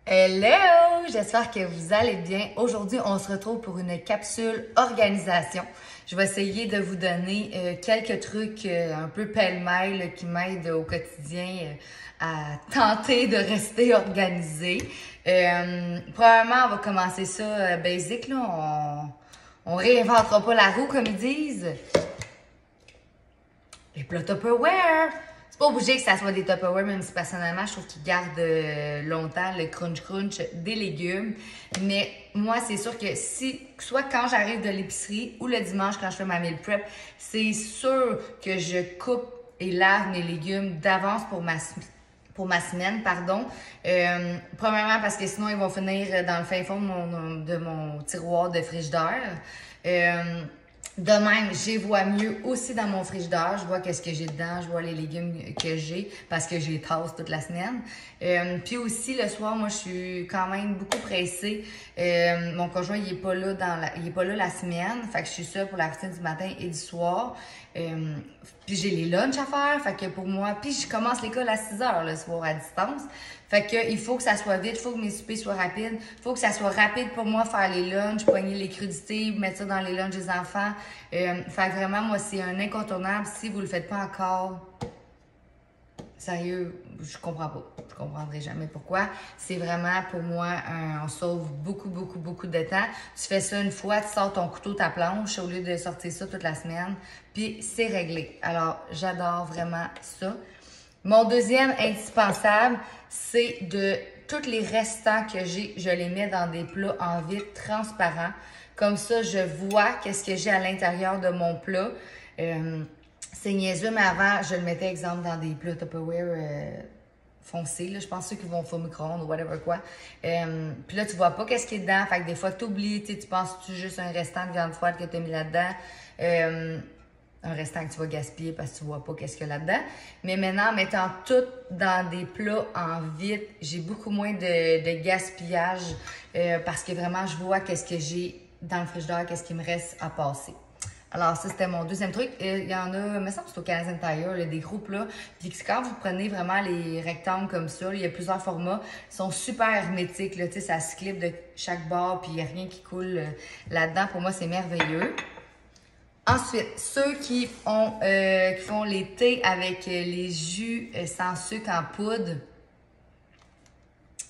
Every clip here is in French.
Hello! J'espère que vous allez bien. Aujourd'hui, on se retrouve pour une capsule organisation. Je vais essayer de vous donner quelques trucs un peu pêle-mêle qui m'aident au quotidien à tenter de rester organisé. Probablement, on va commencer ça basic, là. On réinventera pas la roue, comme ils disent. Les plats Tupperware! C'est pas obligé que ça soit des Tupperware, même si personnellement, je trouve qu'ils gardent longtemps le crunch des légumes. Mais moi, c'est sûr que soit quand j'arrive de l'épicerie ou le dimanche quand je fais ma meal prep, c'est sûr que je coupe et lave mes légumes d'avance pour ma semaine, pardon. Premièrement, parce que sinon, ils vont finir dans le fin fond de mon tiroir de frigidaire. De même, j'y vois mieux aussi dans mon frigidaire. Je vois qu'est-ce que j'ai dedans, je vois les légumes que j'ai parce que j'ai tasse toute la semaine. Puis aussi, le soir, moi, je suis quand même beaucoup pressée. Mon conjoint, il est pas là la semaine. Fait que je suis seule pour la routine du matin et du soir. Puis j'ai les lunchs à faire. Fait que pour moi, puis je commence l'école à 6 heures le soir à distance. Fait que il faut que ça soit vite, il faut que mes soupers soient rapides, il faut que ça soit rapide pour moi faire les lunchs, pogner les crudités, mettre ça dans les lunchs des enfants. Fait que vraiment, moi, c'est un incontournable. Si vous le faites pas encore, sérieux, je comprends pas. Je comprendrai jamais pourquoi. C'est vraiment, pour moi, on sauve beaucoup de temps. Tu fais ça une fois, tu sors ton couteau, ta planche, au lieu de sortir ça toute la semaine. Puis c'est réglé. Alors, j'adore vraiment ça. Mon deuxième indispensable, c'est de tous les restants que j'ai, je les mets dans des plats en vitre transparents. Comme ça, je vois qu'est-ce que j'ai à l'intérieur de mon plat. C'est niaiseux, mais avant, je le mettais, exemple, dans des plats Tupperware foncés. Là, je pense ceux qui vont au micro-ondes ou whatever quoi. Puis là, tu vois pas qu'est-ce qui est dedans. Fait que des fois, tu oublies, tu penses que tu juste un restant de viande froide que tu as mis là-dedans. Un restant que tu vas gaspiller parce que tu vois pas qu'est-ce qu'il y a là-dedans. Mais maintenant, en mettant tout dans des plats en vitre, j'ai beaucoup moins de gaspillage parce que vraiment, je vois qu'est-ce que j'ai dans le frigidaire, qu'est-ce qui me reste à passer. Alors, ça, c'était mon deuxième truc. Il y en a, il me semble que c'est au Canadian Tire, là, des gros plats. Puis quand vous prenez vraiment les rectangles comme ça, là, il y a plusieurs formats. Ils sont super hermétiques, là, tu sais, ça se clip de chaque bord, puis il n'y a rien qui coule là-dedans. Pour moi, c'est merveilleux. Ensuite, ceux qui font les thés avec les jus sans sucre en poudre.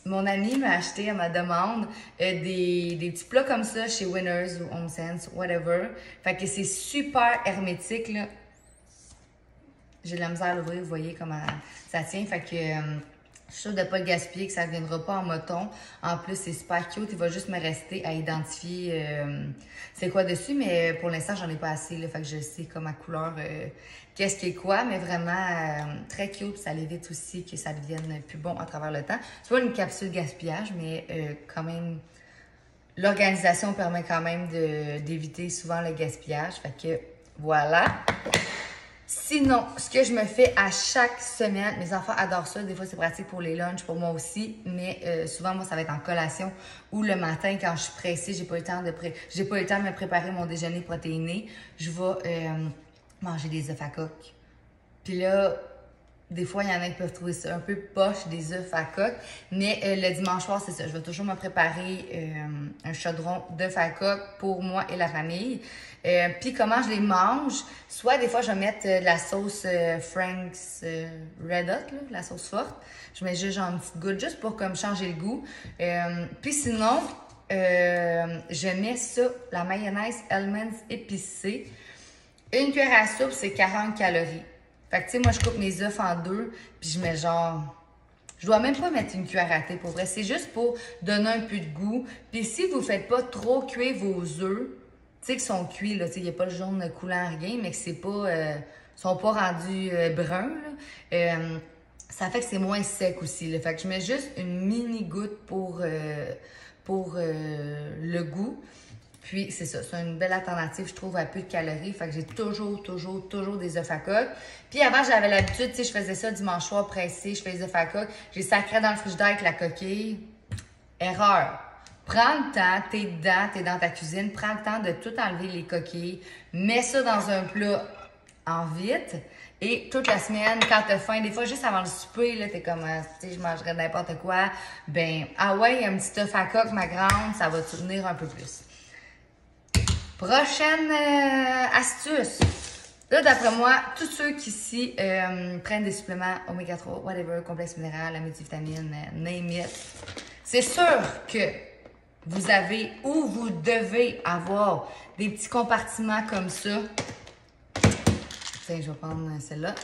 Mon ami m'a acheté à ma demande des petits plats comme ça chez Winners ou HomeSense, whatever. Fait que c'est super hermétique, là. J'ai de la misère à l'ouvrir, vous voyez comment ça tient. Fait que je suis sûre de ne pas le gaspiller, que ça ne viendra pas en moton. En plus, c'est super cute. Il va juste me rester à identifier c'est quoi dessus. Mais pour l'instant, j'en ai pas assez. Là, fait que je sais comme à couleur qu'est-ce qui est quoi. Mais vraiment très cute. Ça l'évite aussi que ça devienne plus bon à travers le temps. C'est pas une capsule gaspillage, mais quand même, l'organisation permet quand même d'éviter souvent le gaspillage. Fait que voilà. Sinon, ce que je me fais à chaque semaine, mes enfants adorent ça. Des fois, c'est pratique pour les lunchs, pour moi aussi. Mais souvent, moi, ça va être en collation ou le matin quand je suis pressée, j'ai pas eu le temps de me préparer mon déjeuner protéiné. Je vais manger des œufs à coque. Puis là, des fois, il y en a qui peuvent trouver ça un peu poche, des œufs à coque. Mais le dimanche soir, c'est ça. Je vais toujours me préparer un chaudron d'œufs à coque pour moi et la famille. Puis comment je les mange? Soit des fois, je vais mettre de la sauce Frank's Red Hot, là, la sauce forte. Je mets juste genre une petite goutte juste pour comme changer le goût. Puis sinon, je mets ça, la mayonnaise Hellmann's épicée. Une cuillère à soupe, c'est 40 calories. Fait que, tu sais, moi, je coupe mes œufs en deux, puis je mets genre... Je dois même pas mettre une cuillère à thé, pour vrai. C'est juste pour donner un peu de goût. Puis si vous faites pas trop cuire vos œufs, tu sais qu'ils sont cuits, là, tu sais, il n'y a pas le jaune coulant, rien, mais que c'est pas... sont pas rendus bruns, là. Ça fait que c'est moins sec aussi, là. Fait que je mets juste une mini goutte pour le goût. Puis, c'est ça, c'est une belle alternative, je trouve, à peu de calories. Fait que j'ai toujours des œufs à coque. Puis avant, j'avais l'habitude, tu sais, je faisais ça dimanche soir pressé, je fais les œufs à coque. J'ai sacré dans le frigidaire avec la coquille. Erreur. Prends le temps, t'es dedans, t'es dans ta cuisine, prends le temps de tout enlever les coquilles. Mets ça dans un plat en vitre Et toute la semaine, quand t'as faim, des fois juste avant le souper, là, t'es comme, tu sais, je mangerais n'importe quoi. Ben, ah ouais, un petit œuf à coque, ma grande, ça va te soutenir un peu plus. Prochaine astuce. Là, d'après moi, tous ceux qui ici prennent des suppléments oméga 3, whatever, complexe minéral, la multivitamine, name it, c'est sûr que vous avez ou vous devez avoir des petits compartiments comme ça. Tiens, je vais prendre celle-là.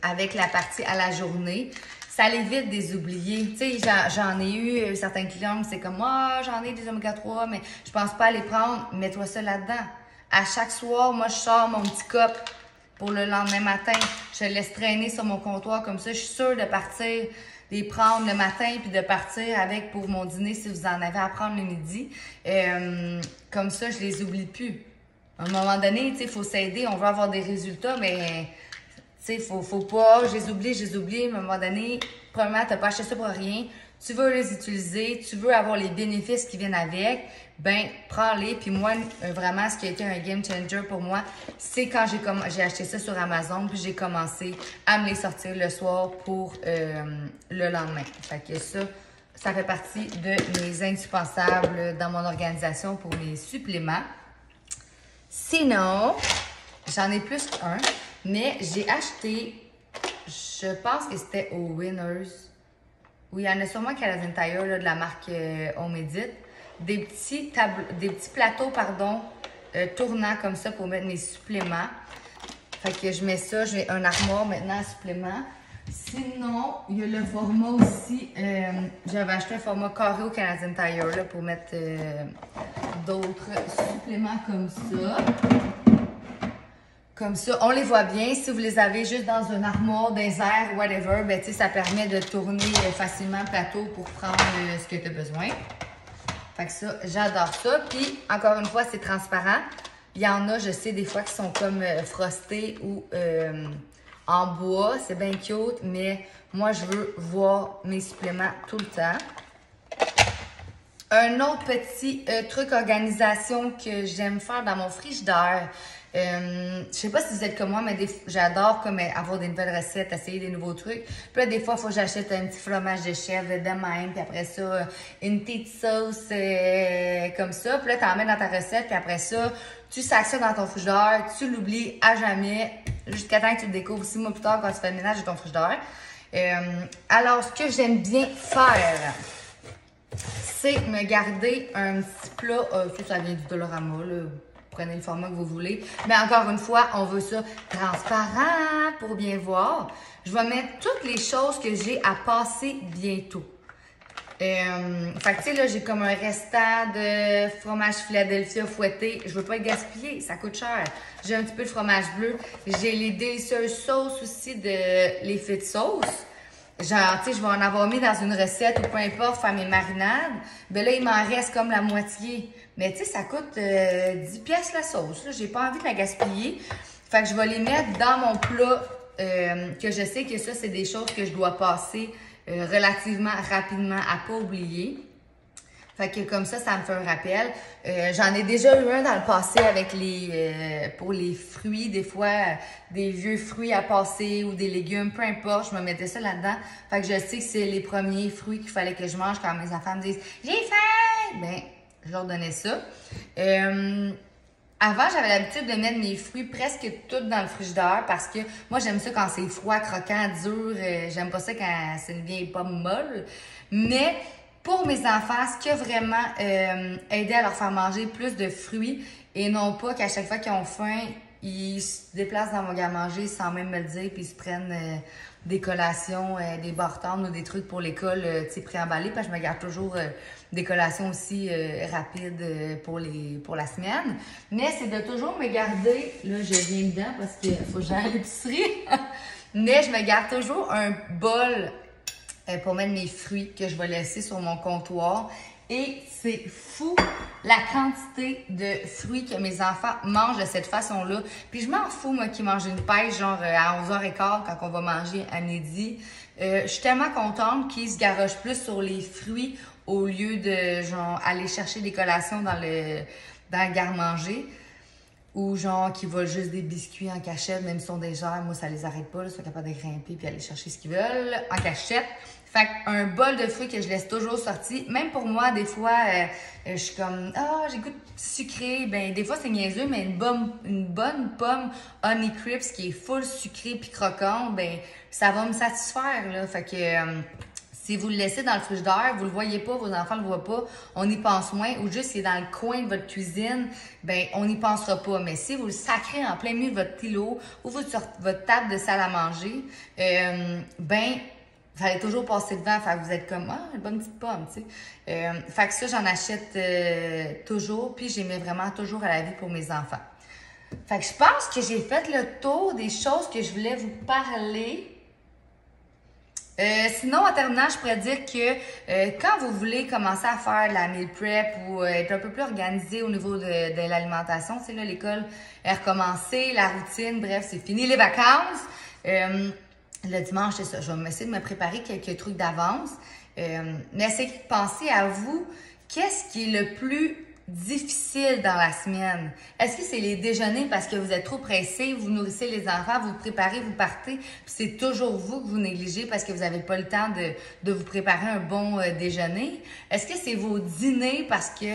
Avec la partie à la journée. Ça l'évite des oubliés. Tu sais, j'en ai eu certains clients, c'est comme, j'en ai des oméga 3, mais je pense pas à les prendre. Mets-toi ça là-dedans. À chaque soir, moi, je sors mon petit cup pour le lendemain matin. Je le laisse traîner sur mon comptoir comme ça. Je suis sûre de partir, de les prendre le matin puis de partir avec pour mon dîner si vous en avez à prendre le midi. Comme ça, je les oublie plus. À un moment donné, tu sais, il faut s'aider. On veut avoir des résultats, mais tu sais, faut pas. Je les oublie. Mais à un moment donné, premièrement, t'as pas acheté ça pour rien. Tu veux les utiliser, tu veux avoir les bénéfices qui viennent avec, ben prends-les. Puis moi, vraiment, ce qui a été un game changer pour moi, c'est quand j'ai acheté ça sur Amazon, puis j'ai commencé à me les sortir le soir pour le lendemain. Fait que ça fait partie de mes indispensables dans mon organisation pour mes suppléments. Sinon, j'en ai plus qu'un, mais j'ai acheté, je pense que c'était au Winners. Oui, il y en a sûrement Canadian Tire là, de la marque Home Edit. Des petits plateaux, tournants comme ça pour mettre mes suppléments. Fait que je mets ça, j'ai un armoire maintenant à suppléments. Sinon, il y a le format aussi. J'avais acheté un format carré au Canadian Tire là, pour mettre d'autres suppléments comme ça. Comme ça, on les voit bien. Si vous les avez juste dans une armoire, des airs, whatever, ben tu sais, ça permet de tourner facilement le plateau pour prendre ce que tu as besoin. Fait que ça, j'adore ça. Puis, encore une fois, c'est transparent. Il y en a, je sais, des fois qui sont comme frostés ou en bois. C'est bien cute, mais moi, je veux voir mes suppléments tout le temps. Un autre petit truc organisation que j'aime faire dans mon frigidaire. Je sais pas si vous êtes comme moi, mais j'adore comme avoir des nouvelles recettes, essayer des nouveaux trucs. Puis là, des fois, il faut que j'achète un petit fromage de chèvre de même, puis après ça, une petite sauce comme ça. Puis là, tu en mets dans ta recette, puis après ça, tu sacs ça dans ton frigidaire, tu l'oublies à jamais, jusqu'à temps que tu le découvres 6 mois plus tard quand tu fais le ménage de ton frigidaire. Alors, ce que j'aime bien faire, c'est me garder un petit plat, ça vient du Dollarama, là. Prenez le format que vous voulez. Mais encore une fois, on veut ça transparent pour bien voir. Je vais mettre toutes les choses que j'ai à passer bientôt. Fait que tu sais, là, j'ai comme un restant de fromage Philadelphia fouetté. Je veux pas le gaspiller, ça coûte cher. J'ai un petit peu de fromage bleu. J'ai les délicieuses sauces aussi de les fêtes sauce. Genre, tu sais, je vais en avoir mis dans une recette ou peu importe, faire mes marinades. Ben là, il m'en reste comme la moitié. Mais tu sais, ça coûte 10 pièces la sauce. Là, j'ai pas envie de la gaspiller. Fait que je vais les mettre dans mon plat, que je sais que ça, c'est des choses que je dois passer relativement rapidement à pas oublier. Fait que comme ça me fait un rappel. J'en ai déjà eu un dans le passé avec pour les fruits, des fois, des vieux fruits à passer ou des légumes, peu importe, je me mettais ça là-dedans. Fait que je sais que c'est les premiers fruits qu'il fallait que je mange quand mes enfants me disent « J'ai faim! » Ben, je leur donnais ça. Avant, j'avais l'habitude de mettre mes fruits presque tous dans le frigidaire parce que moi, j'aime ça quand c'est froid, croquant, dur. J'aime pas ça quand c'est une vieille pomme molle. Mais pour mes enfants, ce qui a vraiment aidé à leur faire manger plus de fruits et non pas qu'à chaque fois qu'ils ont faim, ils se déplacent dans mon garde-manger sans même me le dire puis ils se prennent des collations, des bartendes ou des trucs pour l'école, tu sais, préemballés, parce que je me garde toujours des collations aussi rapides pour la semaine. Mais c'est de toujours me garder, là je viens dedans parce qu'il faut que j'aille à l'épicerie, mais je me garde toujours un bol pour mettre mes fruits que je vais laisser sur mon comptoir. Et c'est fou la quantité de fruits que mes enfants mangent de cette façon-là. Puis je m'en fous, moi, qu'ils mangent une pêche genre à 11h15 quand on va manger à midi. Je suis tellement contente qu'ils se garochent plus sur les fruits au lieu de genre aller chercher des collations dans le garde-manger. ou genre qui volent juste des biscuits en cachette, même si sont des gens, moi ça les arrête pas, là, ils sont capables de grimper puis aller chercher ce qu'ils veulent en cachette. Fait qu'un bol de fruits que je laisse toujours sorti, même pour moi, des fois, je suis comme, j'ai goût de sucré, ben des fois c'est niaiseux, mais une bonne pomme Honey Crisp qui est full sucrée puis croquante, ben ça va me satisfaire, là. Fait que si vous le laissez dans le frigidaire, vous le voyez pas, vos enfants le voient pas, on y pense moins. Ou juste, il est dans le coin de votre cuisine, ben on n'y pensera pas. Mais si vous le sacrez en plein milieu de votre îlot ou votre table de salle à manger, ben vous allez toujours passer devant. Fait que vous êtes comme, une bonne petite pomme, tu sais. Fait que ça, j'en achète toujours. Puis, j'y mets vraiment toujours à la vie pour mes enfants. Fait que je pense que j'ai fait le tour des choses que je voulais vous parler. Sinon, en terminant, je pourrais dire que quand vous voulez commencer à faire de la meal prep ou être un peu plus organisé au niveau de l'alimentation, tu sais, là, l'école est recommencée, la routine, bref, c'est fini les vacances. Le dimanche, c'est ça, je vais essayer de me préparer quelques trucs d'avance. Mais essayez de penser à vous, qu'est-ce qui est le plus difficile dans la semaine? Est-ce que c'est les déjeuners parce que vous êtes trop pressé, vous nourrissez les enfants, vous préparez, vous partez, puis c'est toujours vous que vous négligez parce que vous n'avez pas le temps de vous préparer un bon déjeuner? Est-ce que c'est vos dîners parce que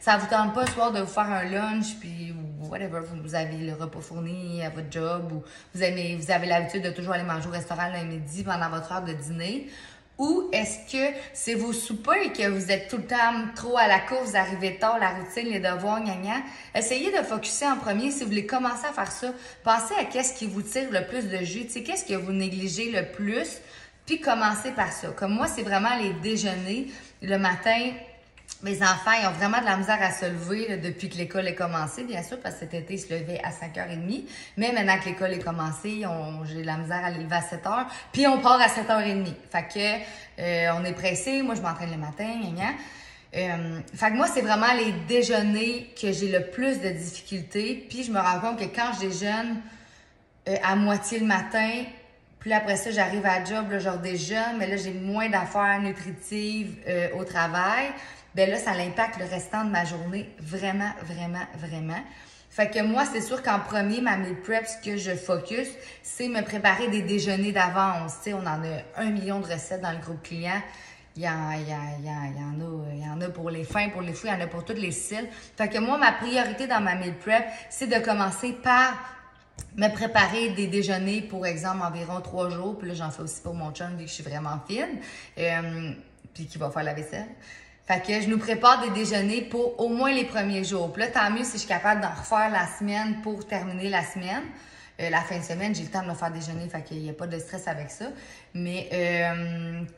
ça vous tente pas le soir de vous faire un lunch, puis whatever, vous avez le repas fourni à votre job, ou vous avez l'habitude de toujours aller manger au restaurant le midi pendant votre heure de dîner? Ou est-ce que c'est vos soupers et que vous êtes tout le temps trop à la course, vous arrivez tard, la routine, les devoirs, gna. Essayez de focusser en premier. Si vous voulez commencer à faire ça, pensez à qu'est-ce qui vous tire le plus de jus, tu sais, qu'est-ce que vous négligez le plus, puis commencez par ça. Comme moi, c'est vraiment les déjeuners. Le matin, mes enfants, ils ont vraiment de la misère à se lever là, depuis que l'école est commencée, bien sûr, parce que cet été, ils se levaient à 5h30. Mais maintenant que l'école est commencée, j'ai de la misère à les lever à 7h. Puis on part à 7h30. Fait que on est pressé. Moi, je m'entraîne le matin, fait que moi, c'est vraiment les déjeuners que j'ai le plus de difficultés. Puis je me rends compte que quand je déjeune à moitié le matin, puis après ça, j'arrive à la job, là, je redéjeune, mais là, j'ai moins d'affaires nutritives au travail. Ben là, ça l'impacte le restant de ma journée vraiment, vraiment, vraiment. Fait que moi, c'est sûr qu'en premier, ma meal prep, ce que je focus, c'est me préparer des déjeuners d'avance. Tu sais, on en a 1 million de recettes dans le groupe client. Il y en a pour les fins, pour les fruits, il y en a pour tous les styles. Fait que moi, ma priorité dans ma meal prep, c'est de commencer par me préparer des déjeuners, pour exemple, environ 3 jours. Puis là, j'en fais aussi pour mon chum, vu que je suis vraiment fine. Puis qui va faire la vaisselle. Fait que je nous prépare des déjeuners pour au moins les premiers jours. Puis là, tant mieux si je suis capable d'en refaire la semaine pour terminer la semaine. La fin de semaine, j'ai le temps de me faire déjeuner, fait qu'il n'y a pas de stress avec ça. Mais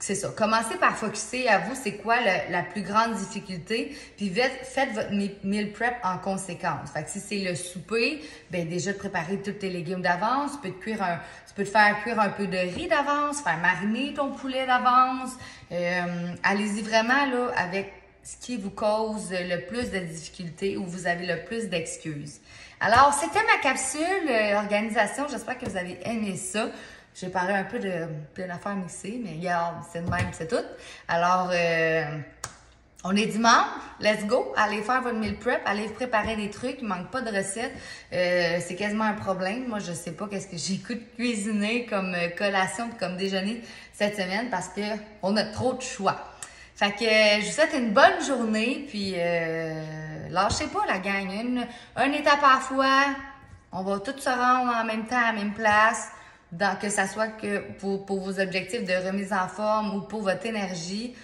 c'est ça. Commencez par focusser à vous, c'est quoi la plus grande difficulté. Puis faites votre meal prep en conséquence. Fait que si c'est le souper, ben déjà de préparer tous tes légumes d'avance. Tu peux te faire cuire un peu de riz d'avance, faire mariner ton poulet d'avance. Allez-y vraiment là avec ce qui vous cause le plus de difficultés ou vous avez le plus d'excuses. Alors, c'était ma capsule organisation. J'espère que vous avez aimé ça. J'ai parlé un peu de plein d'affaires mixées, mais regarde, c'est de même, c'est tout. Alors, on est dimanche. Let's go. Allez faire votre meal prep. Allez préparer des trucs. Il manque pas de recettes. C'est quasiment un problème. Moi, je sais pas qu'est-ce que j'ai goût de cuisiner comme collation et comme déjeuner cette semaine parce que on a trop de choix. Fait que je vous souhaite une bonne journée, puis lâchez pas la gang, une étape à la fois, on va tous se rendre en même temps à la même place, que ça soit que pour vos objectifs de remise en forme ou pour votre énergie.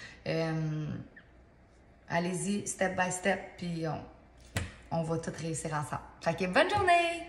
Allez-y, step by step, puis on va tous réussir ensemble. Fait que bonne journée!